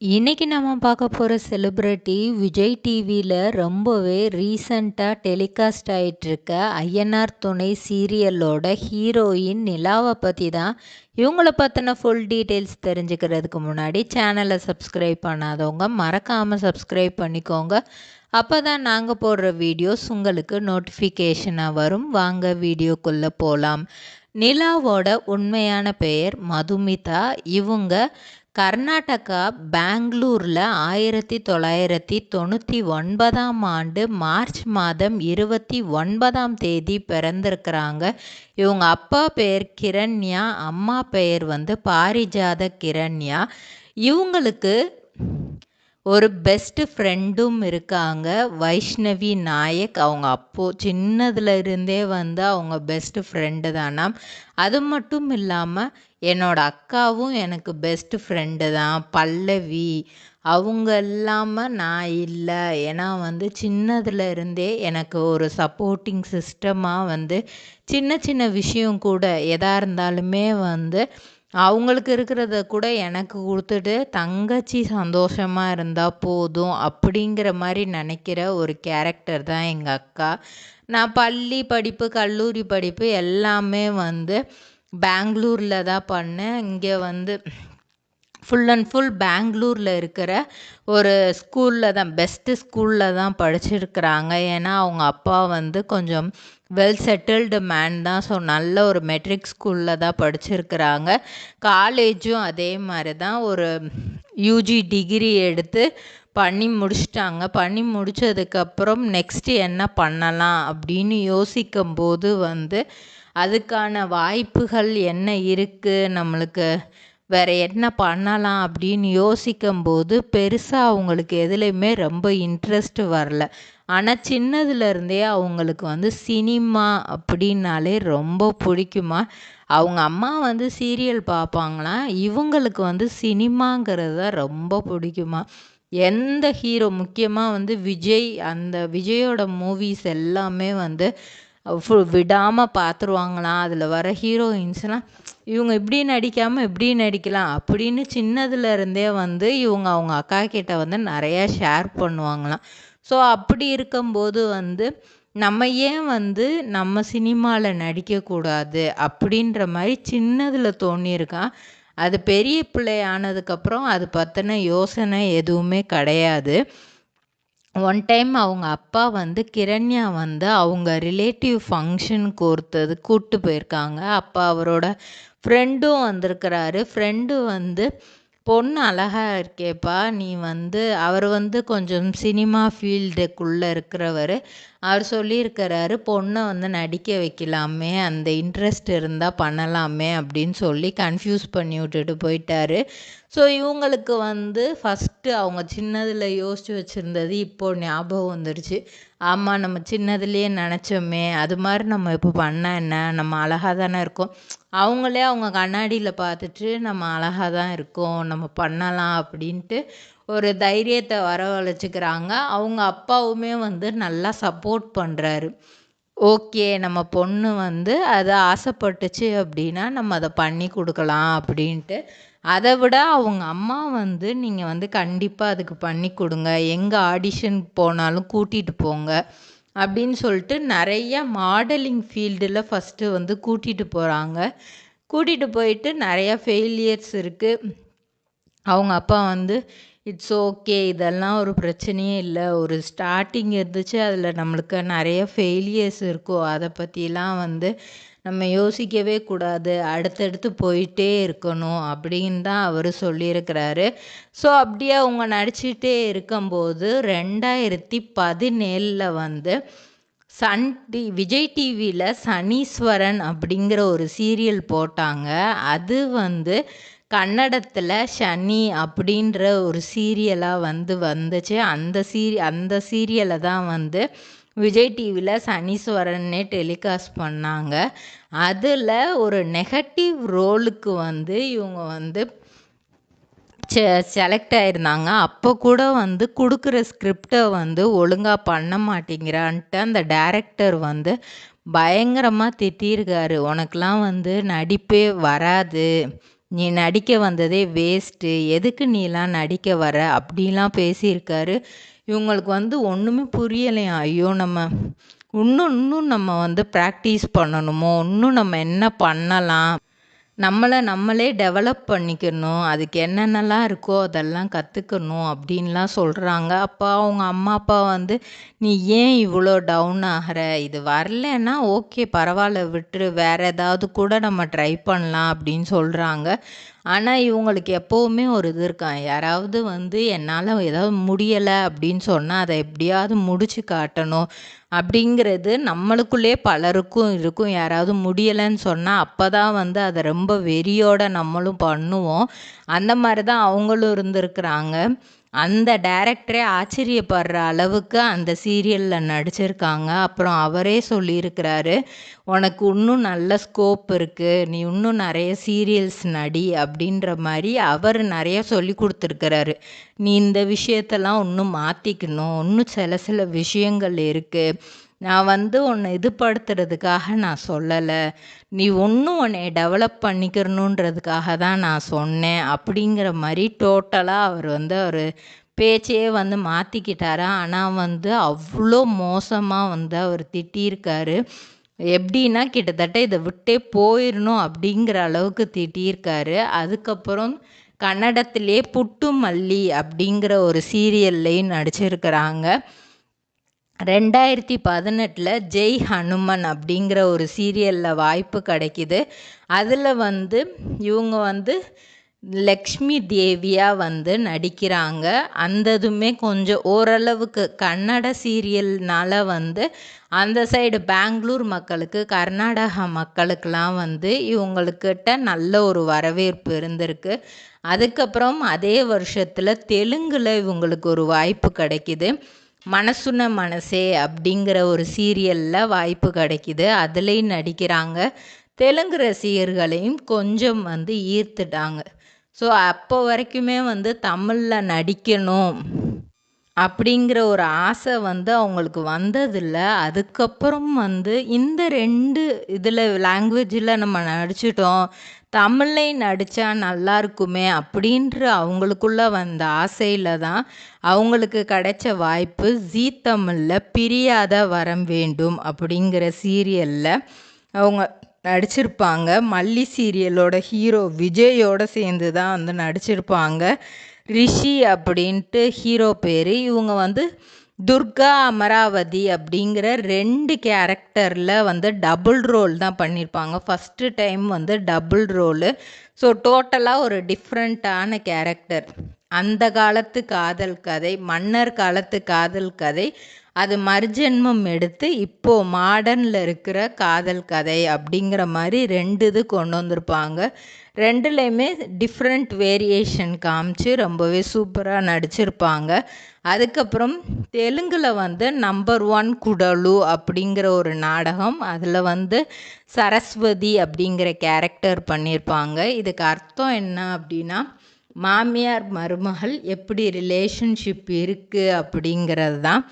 இன்னைக்கு நம்ம பார்க்க போகிற செலிப்ரிட்டி விஜய் டிவியில் ரொம்பவே ரீசண்டாக டெலிகாஸ்ட் ஆகிட்டுருக்க ஐயனார் துணை சீரியலோட ஹீரோயின் நிலாவை பற்றி தான். இவங்கள பற்றின ஃபுல் டீட்டெயில்ஸ் தெரிஞ்சுக்கிறதுக்கு முன்னாடி சேனலை சப்ஸ்கிரைப் பண்ணாதவங்க மறக்காமல் சப்ஸ்கிரைப் பண்ணிக்கோங்க. அப்போ தான் நாங்கள் போடுற வீடியோஸ் உங்களுக்கு நோட்டிஃபிகேஷனாக வரும். வாங்க வீடியோக்குள்ளே போகலாம். நிலாவோட உண்மையான பெயர் மதுமிதா. இவங்க கர்நாடகா பெங்களூரில் 1999ஆம் ஆண்டு மார்ச் மாதம் 29ஆம் தேதி பிறந்திருக்கிறாங்க. இவங்க அப்பா பெயர் கிரண்யா, அம்மா பெயர் பாரிஜாத கிரண்யா. இவங்களுக்கு ஒரு பெஸ்ட் ஃப்ரெண்டும் இருக்காங்க, வைஷ்ணவி நாயக். அவங்க சின்னதுல இருந்தே அவங்க பெஸ்ட் ஃப்ரெண்டு தானாம். அது மட்டும் இல்லாமல் என்னோட அக்காவும் எனக்கு பெஸ்ட் ஃப்ரெண்டு தான், பல்லவி. அவங்க இல்லாமல் நான் இல்லை. ஏன்னா சின்னதுல இருந்தே எனக்கு ஒரு சப்போர்ட்டிங் சிஸ்டமாக சின்ன சின்ன விஷயம் கூட எதாக இருந்தாலுமே அவங்களுக்கு இருக்கிறத கூட எனக்கு கொடுத்துட்டு தங்கச்சி சந்தோஷமாக இருந்தால் போதும் அப்படிங்கிற மாதிரி நினைக்கிற ஒரு கேரக்டர் தான் எங்கள் அக்கா. நான் பள்ளி படிப்பு, கல்லூரி படிப்பு எல்லாமே பெங்களூரில் தான் பண்ணேன். இங்கே ஃபுல் அண்ட் ஃபுல் பெங்களூரில் இருக்கிற ஒரு ஸ்கூலில் தான், பெஸ்ட்டு ஸ்கூலில் தான் படிச்சிருக்கிறாங்க. ஏன்னா அவங்க அப்பா கொஞ்சம் வெல் செட்டில்டு மேன் தான். ஸோ நல்ல ஒரு மெட்ரிக் ஸ்கூலில் தான் படிச்சிருக்கிறாங்க. காலேஜும் அதே மாதிரி தான், ஒரு யூஜி டிகிரி எடுத்து பண்ணி முடிச்சிட்டாங்க. பண்ணி முடித்ததுக்கப்புறம் நெக்ஸ்ட்டு என்ன பண்ணலாம் அப்படின்னு யோசிக்கும்போது அதுக்கான வாய்ப்புகள் என்ன இருக்குது, நம்மளுக்கு வேறு என்ன பண்ணலாம் அப்படின்னு யோசிக்கும்போது பெருசாக அவங்களுக்கு எதுலேயுமே ரொம்ப இன்ட்ரெஸ்ட் வரல. ஆனால் சின்னதுலேருந்தே அவங்களுக்கு சினிமா அப்படின்னாலே ரொம்ப பிடிக்குமா. அவங்க அம்மா சீரியல் பார்ப்பாங்களாம், இவங்களுக்கு சினிமாங்கிறது தான் ரொம்ப பிடிக்குமா. எந்த ஹீரோ முக்கியமாக விஜய், அந்த விஜயோட மூவிஸ் எல்லாமே விடாமல் பார்த்துருவாங்களாம். அதில் வர ஹீரோயின்ஸ்லாம் இவங்க இப்படி நடிக்காமல் இப்படி நடிக்கலாம் அப்படின்னு சின்னதுல இருந்தே இவங்க அவங்க அக்கா கிட்ட நிறையா ஷேர் பண்ணுவாங்களாம். ஸோ அப்படி இருக்கும்போது நம்ம ஏன் நம்ம சினிமாவில் நடிக்கக்கூடாது அப்படின்ற மாதிரி சின்னதில் தோணியிருக்கான். அது பெரிய பிள்ளை ஆனதுக்கப்புறம் அது பற்றின யோசனை எதுவுமே கிடையாது. ஒன் டைம் அவங்க அப்பா கிரண்யா அவங்க ரிலேட்டிவ் ஃபங்க்ஷனுக்கு கூப்பிட்டு போயிருக்காங்க. அப்போ அவரோட ஃப்ரெண்டும் வந்திருக்கிறாரு. ஃப்ரெண்டு பொண்ணு அழகாக இருக்கேப்பா நீ அவர் கொஞ்சம் சினிமா ஃபீல்டுக்குள்ளே இருக்கிறவர். அவர் சொல்லியிருக்கிறாரு, பொண்ணை நடிக்க வைக்கலாமே, அந்த இன்ட்ரெஸ்ட் இருந்தால் பண்ணலாமே அப்படின்னு சொல்லி கன்ஃபியூஸ் பண்ணி விட்டுட்டு போயிட்டாரு. ஸோ இவங்களுக்கு ஃபஸ்ட்டு அவங்க சின்னதில் யோசித்து வச்சுருந்தது இப்போது ஞாபகம் வந்துடுச்சு. ஆமாம், நம்ம சின்னதுலேயே நினச்சோமே, அது மாதிரி நம்ம இப்போ பண்ணால் என்ன, நம்ம அழகாக தானே இருக்கோம். அவங்களே அவங்க கண்ணாடியில் பார்த்துட்டு நம்ம அழகாக தான் இருக்கோம், நம்ம பண்ணலாம் அப்படின்ட்டு ஒரு தைரியத்தை வரவழைச்சிக்கிறாங்க. அவங்க அப்பாவுமே நல்லா சப்போர்ட் பண்ணுறாரு. ஓகே, நம்ம பொண்ணு அதை ஆசைப்பட்டுச்சு அப்படின்னா நம்ம அதை பண்ணி கொடுக்கலாம் அப்படின்ட்டு. அதை விட அவங்க அம்மா நீங்கள் கண்டிப்பாக அதுக்கு பண்ணி கொடுங்க, எங்கே ஆடிஷன் போனாலும் கூட்டிகிட்டு போங்க அப்படின்னு சொல்லிட்டு நிறையா மாடலிங் ஃபீல்டில் ஃபஸ்ட்டு கூட்டிகிட்டு போகிறாங்க. கூட்டிகிட்டு போயிட்டு நிறையா ஃபெயிலியர்ஸ் இருக்குது. அவங்க அப்பா இட்ஸ் ஓகே, இதெல்லாம் ஒரு பிரச்சனையே இல்லை, ஒரு ஸ்டார்டிங் இருந்துச்சு, அதில் நம்மளுக்கு நிறைய ஃபெயிலியர்ஸ் இருக்கும், அதை பற்றிலாம் நம்ம யோசிக்கவே கூடாது, அடுத்தடுத்து போயிட்டே இருக்கணும் அப்படின்னு தான் அவர் சொல்லியிருக்கிறாரு. ஸோ அப்படியே அவங்க நடிச்சிட்டே இருக்கும்போது 2017 விஜய் டிவியில் சனீஸ்வரன் அப்படிங்கிற ஒரு சீரியல் போட்டாங்க. அது கன்னடத்தில் ஷனி அப்படின்ற ஒரு சீரியலாக வந்துச்சு. அந்த சீரியலை தான் விஜய் டிவியில் சனீஸ்வரன்னே டெலிகாஸ்ட் பண்ணாங்க. அதில் ஒரு நெகட்டிவ் ரோலுக்கு இவங்க செலக்ட் ஆகிருந்தாங்க. அப்போ கூட கொடுக்குற ஸ்கிரிப்டை ஒழுங்காக பண்ண மாட்டேங்கிறான்ட்டு அந்த டைரக்டர் பயங்கரமாக திட்டியிருக்காரு. உனக்கெலாம் நடிப்பே வராது, நீ நடிக்க வந்ததே வேஸ்ட்டு, எதுக்கு நீலாம் நடிக்க வர அப்படிலாம் பேசியிருக்காரு. இவங்களுக்கு வந்து ஒன்றுமே புரியலையாம். ஐயோ நம்ம இன்னும் நம்ம வந்து ப்ராக்டிஸ் பண்ணணுமோ, இன்னும் நம்ம என்ன பண்ணலாம், நம்மளே டெவலப் பண்ணிக்கணும், அதுக்கு என்னென்னலாம் இருக்கோ அதெல்லாம் கற்றுக்கணும் அப்படின்லாம் சொல்கிறாங்க. அப்போ அவங்க அம்மா அப்பா வந்து நீ ஏன் இவ்வளோ டவுன் ஆகிற, இது வரலன்னா ஓகே பரவாயில்ல விட்டுரு, வேறு ஏதாவது கூட நம்ம ட்ரை பண்ணலாம் அப்படின்னு சொல்கிறாங்க. ஆனால் இவங்களுக்கு எப்போவுமே ஒரு இது இருக்கான், யாராவது வந்து என்னால் ஏதாவது முடியலை அப்படின்னு சொன்னால் அதை எப்படியாவது முடிச்சு காட்டணும் அப்படிங்கிறது நம்மளுக்குள்ளே பலருக்கும் இருக்கும். யாராவது முடியலைன்னு சொன்னால் அப்போ தான் வந்து அதை ரொம்ப வெறியோட நம்மளும் பண்ணுவோம். அந்த மாதிரி தான் அவங்களும் இருந்திருக்கிறாங்க. அந்த டைரக்டரே ஆச்சரியப்படுற அளவுக்கு அந்த சீரியலில் நடிச்சிருக்காங்க. அப்புறம் அவரே சொல்லியிருக்கிறாரு, உனக்கு இன்னும் நல்ல ஸ்கோப் இருக்குது, நீ இன்னும் நிறைய சீரியல்ஸ் நடி அப்படின்ற மாதிரி அவர் நிறைய சொல்லி கொடுத்துருக்கிறாரு. நீ இந்த விஷயத்தெல்லாம் இன்னும் மாற்றிக்கணும், இன்னும் சில விஷயங்கள் இருக்குது, நான் வந்து உன்னை இதுபடுத்துறதுக்காக நான் சொல்லலை, நீ ஒன்றும் உன்னை டெவலப் பண்ணிக்கிறணுன்றதுக்காக தான் நான் சொன்னேன் அப்படிங்கிற மாதிரி டோட்டலாக அவர் வந்து ஒரு பேச்சையே வந்து மாற்றிக்கிட்டாரா. ஆனால் வந்து அவ்வளோ மோசமாக வந்து அவர் திட்டியிருக்காரு. எப்படின்னா கிட்டத்தட்ட இதை விட்டே போயிடணும் அப்படிங்கிற அளவுக்கு திட்டியிருக்காரு. அதுக்கப்புறம் கன்னடத்திலே புட்டு மல்லி அப்படிங்கிற ஒரு சீரியல்லையும் நடிச்சிருக்கிறாங்க. 2018 ஜெய் ஹனுமன் அப்படிங்கிற ஒரு சீரியலில் வாய்ப்பு கிடைக்கிது. அதில் வந்து இவங்க வந்து லக்ஷ்மி தேவியாக வந்து நடிக்கிறாங்க. அந்ததுமே கொஞ்சம் ஓரளவுக்கு கன்னட சீரியல்னால் வந்து அந்த சைடு பெங்களூர் மக்களுக்கு, கர்நாடகா மக்களுக்கெலாம் வந்து இவங்களுக்கிட்ட நல்ல ஒரு வரவேற்பு இருந்திருக்கு. அதுக்கப்புறம் அதே வருஷத்தில் தெலுங்கில் இவங்களுக்கு ஒரு வாய்ப்பு கிடைக்கிது. மனசுன மனசே அப்படிங்கிற ஒரு சீரியலில் வாய்ப்பு கிடைக்கிது. அதுலேயும் நடிக்கிறாங்க. தெலுங்கு ரசிகர்களையும் கொஞ்சம் வந்து ஈர்த்துட்டாங்க. ஸோ அப்போ வரைக்குமே வந்து தமிழில் நடிக்கணும் அப்படிங்கிற ஒரு ஆசை வந்து அவங்களுக்கு வந்ததில்லை. அதுக்கப்புறம் வந்து இந்த 2 இதில் லாங்குவேஜில் நம்ம நடிச்சிட்டோம், தமிழ்லையும் நடித்தா நல்லா இருக்குமே அப்படின்ற அவங்களுக்குள்ளே வந்த ஆசையில் தான் அவங்களுக்கு கிடைச்ச வாய்ப்பு ஜீ தமிழில் பிரியாத வரம் வேண்டும் அப்படிங்கிற சீரியலில் அவங்க நடிச்சிருப்பாங்க. மல்லி சீரியலோட ஹீரோ விஜயோட சேர்ந்து தான் வந்து நடிச்சிருப்பாங்க. ரிஷி அப்படின்ட்டு ஹீரோ பேர். இவங்க வந்து துர்கா அமராவதி அப்படிங்கிற 2 கேரக்டரில் வந்து டபுள் ரோல் தான் பண்ணியிருப்பாங்க. ஃபஸ்ட்டு டைம் வந்து டபுள் ரோலு. ஸோ டோட்டலாக ஒரு டிஃப்ரெண்ட்டான கேரக்டர். அந்த காலத்து காதல் கதை, மன்னர் காலத்து காதல் கதை, அது மறுஜென்மம் எடுத்து இப்போது மாடர்னில் இருக்கிற காதல் கதை அப்படிங்கிற மாதிரி 2 இது கொண்டு வந்திருப்பாங்க. 2லேயுமே டிஃப்ரெண்ட் வேரியேஷன் காமிச்சு ரொம்பவே சூப்பராக நடிச்சிருப்பாங்க. அதுக்கப்புறம் தெலுங்கில் வந்து நம்பர் 1 குடலு அப்படிங்கிற ஒரு நாடகம், அதில் வந்து சரஸ்வதி அப்படிங்கிற கேரக்டர் பண்ணியிருப்பாங்க. இதுக்கு அர்த்தம் என்ன அப்படின்னா, மாமியார் மருமகள் எப்படி ரிலேஷன்ஷிப் இருக்குது அப்படிங்கிறது தான்.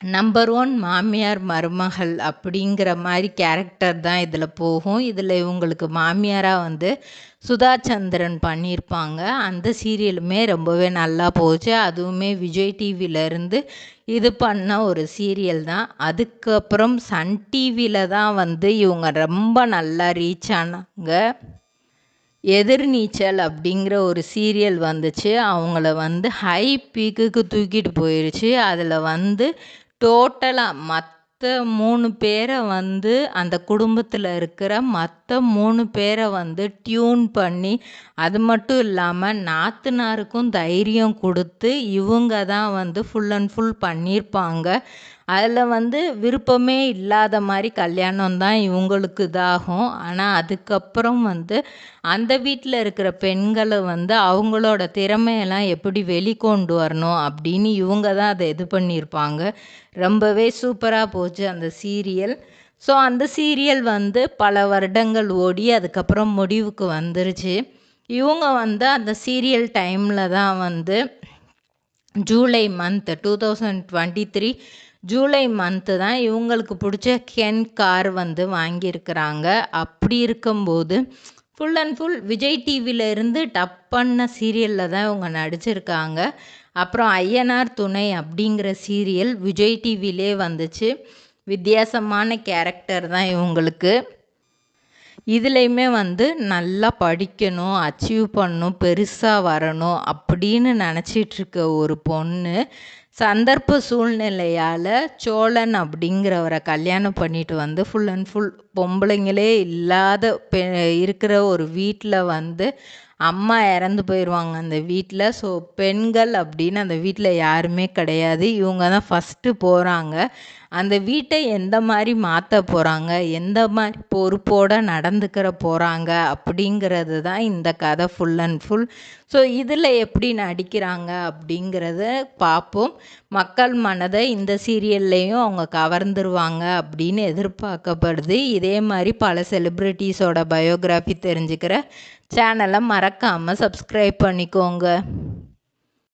நம்பர் 1 மாமியார் மருமகள் அப்படிங்கிற மாதிரி கேரக்டர் தான் இதில் போகும். இதில் இவங்களுக்கு மாமியாராக வந்து சுதா சந்திரன் பண்ணியிருப்பாங்க. அந்த சீரியலுமே ரொம்பவே நல்லா போச்சு. அதுவுமே விஜய் டிவியிலேருந்து இது பண்ண ஒரு சீரியல் தான். அதுக்கப்புறம் சன் டிவியில் தான் வந்து இவங்க ரொம்ப நல்லா ரீச் ஆனாங்க. எதிர்நீச்சல் அப்படிங்கிற ஒரு சீரியல் வந்துச்சு. அவங்கள வந்து ஹை பீக்குக்கு தூக்கிட்டு போயிடுச்சு. அதில் வந்து டோட்டலாக மற்ற 3 பேரை வந்து அந்த குடும்பத்தில் இருக்கிற மற்ற 3 பேரை வந்து டியூன் பண்ணி, அது மட்டும் இல்லாமல் நாத்தனாருக்கும் தைரியம் கொடுத்து இவங்க தான் வந்து ஃபுல் அண்ட் ஃபுல் பண்ணியிருப்பாங்க. அதில் வந்து விருப்பமே இல்லாத மாதிரி கல்யாணம் தான் இவங்களுக்கு இதாகும். ஆனால் அதுக்கப்புறம் வந்து அந்த வீட்டில் இருக்கிற பெண்களை வந்து அவங்களோட திறமையெல்லாம் எப்படி வெளிக்கொண்டு வரணும் அப்படின்னு இவங்க தான் அதை இது பண்ணியிருப்பாங்க. ரொம்பவே சூப்பராக போச்சு அந்த சீரியல். ஸோ அந்த சீரியல் வந்து பல வருடங்கள் ஓடி அதுக்கப்புறம் முடிவுக்கு வந்துருச்சு. இவங்க வந்து அந்த சீரியல் டைமில் தான் வந்து ஜூலை மந்த் 2023 ஜூலை மந்த்து தான் இவங்களுக்கு பிடிச்ச கென் கார் வந்து வாங்கியிருக்கிறாங்க. அப்படி இருக்கும்போது ஃபுல் அண்ட் ஃபுல் விஜய் டிவியில் இருந்து டப் பண்ண சீரியலில் தான் இவங்க நடிச்சிருக்காங்க. அப்புறம் ஐயனார் துணை அப்படிங்கிற சீரியல் விஜய் டிவிலே வந்துச்சு. வித்தியாசமான கேரக்டர் தான் இவங்களுக்கு. இதுலேயுமே வந்து நல்லா படிக்கணும், அச்சீவ் பண்ணணும், பெருசாக வரணும் அப்படின்னு நினச்சிட்ருக்க ஒரு பொண்ணு சந்தர்ப்ப சூழ்நிலையால் சோழன் அப்படிங்கிறவரை கல்யாணம் பண்ணிட்டு வந்து ஃபுல் அண்ட் ஃபுல் பொம்பளைங்களே இல்லாத இருக்கிற ஒரு வீட்டில் வந்து அம்மா இறந்து போயிடுவாங்க அந்த வீட்டில். ஸோ பெண்கள் அப்படின்னு அந்த வீட்டில் யாருமே கிடையாது. இவங்க தான் ஃபஸ்ட்டு போகிறாங்க. அந்த வீட்டை எந்த மாதிரி மாற்ற போகிறாங்க, எந்த மாதிரி பொறுப்போடு நடந்துக்கிற போகிறாங்க அப்படிங்கிறது தான் இந்த கதை ஃபுல் அண்ட் ஃபுல். ஸோ இதில் எப்படி நடிக்கிறாங்க அப்படிங்கிறத பார்ப்போம். மக்கள் மனதை இந்த சீரியல்லையும் அவங்க கவர்ந்துருவாங்க அப்படின்னு எதிர்பார்க்கப்படுது. இதே மாதிரி பல செலிப்ரிட்டிஸோட பயோகிராஃபி தெரிஞ்சுக்கிற சேனலை மறக்காமல் சப்ஸ்கிரைப் பண்ணிக்கோங்க.